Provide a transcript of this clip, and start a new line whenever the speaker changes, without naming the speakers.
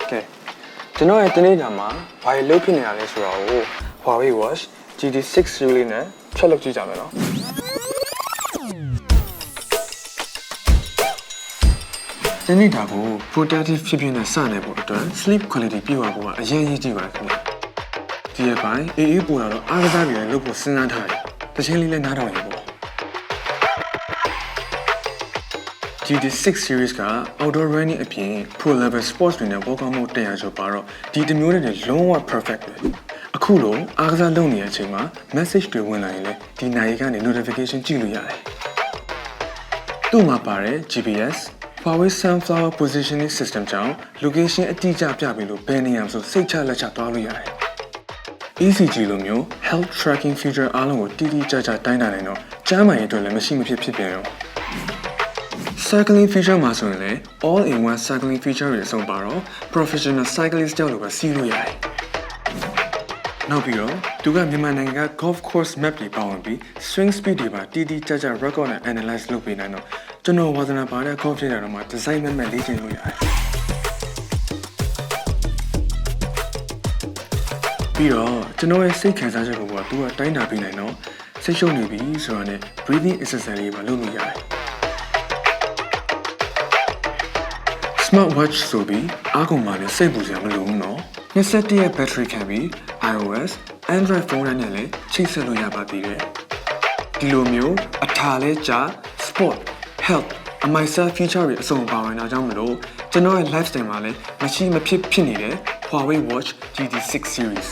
Okay. ကျွန်တော်ရဲ့တနေ့တာမှာဘာတွေလုပ်ဖြစ်နေရလဲဆိုတော့ Huawei Watch GT6 series နဲ့ချက်လုပ်ကြည့်ကြမယ်နော်တနေ့တာကို productive ဖြစ်ဖြစ်နဲ့စနေဖို့အတွက် sleep quality ပြည့်ဝဖို့ကအရေးကြီးပါတယ်ခင်ဗျဒီရဲ့ပိုင်းအေးပေါ်လာတော့အားကစားတွေလည်းလုပ်ဖို့စဉ်းစားထားတယ်တစ်ချိန်လေးလည်းနားထောင်ရပေါ့GT6 series က outdoor running အပြင် pro level sports တွေနဲ့ဘောကောင်းမှု100ကျော်ပါတော့ဒီတစ်မျိုးနဲ့လုံးဝ perfect ပဲအခုလိုအားကစားလုပ်နေတဲ့အချိန်မှာ message တွေဝင်လာရင်လည်းဒီနိုင်ကနေ notification ကြည့်လို့ရတယ်သူ့မှာပါတဲ့ GPS Huawei Sunflower Positioning System ကြောင့် location အတိအကျပြပြီးလို့ဘယ်နေရာမှာဆိုစိတ်ချလက်ချသွားလို့ရတယ် ECG လိုမျိုး health tracking feature အားလုံးကိုတိတိကျကျတိုင်းတာနိုင်တော့ကျန်းမာရေးအတွက်လည်းမရှိမဖြစ်ဖြစ်ပြန်ရောcycling feature မှာဆိုရင်လည်း all in one cycling feature တွေအဆုံးပါတော့ professional cyclist တယောက်လိုပဲစီးလို့ရတယ်နောက်ပြီးတော့သူကမြန်မာနိုင်ငံက golf course map တွေပေါဝင်ပြီး swing speed တွေပါတိတိကျကျ record နဲ့ analyze လုပ်ပေးနိုင်တော့ကျွန်တော်ဝါသနာပါတဲ့ golf ဖြစ်တာတော့မှ design မဲ့လေ့ကျင့်လို့ရတယ်ပြီးတော့ကျွန်တော်ရဲ့စိတ်ခံစားချက်ကိုသူကတိုင်းတာပေးနိုင်တော့စိတ်ရှုပ်နေပြီဆိုတော့ ਨੇ breathing exercise လေးပါလုပ်လို့ရတယ်Smart watch ဆိုပြီးအားကုန်မှလည်းစိတ်ပူစရာမလိုဘူးနော်21ရဲ့ battery ခံပြီး iOS Android ဖုန်းနဲ့လည်းချိတ်ဆက်လို့ရပါသေးတယ်ဒီလိုမျိုးအထာလဲကြာ sport health အမိုက်စား feature တွေအစုံပါဝင်တာကြောင့်မလို့ကျွန်တော်ရဲ့ lifestyle မှာလည်းမရှိမဖြစ်ဖြစ်နေတဲ့ Huawei Watch GT6 series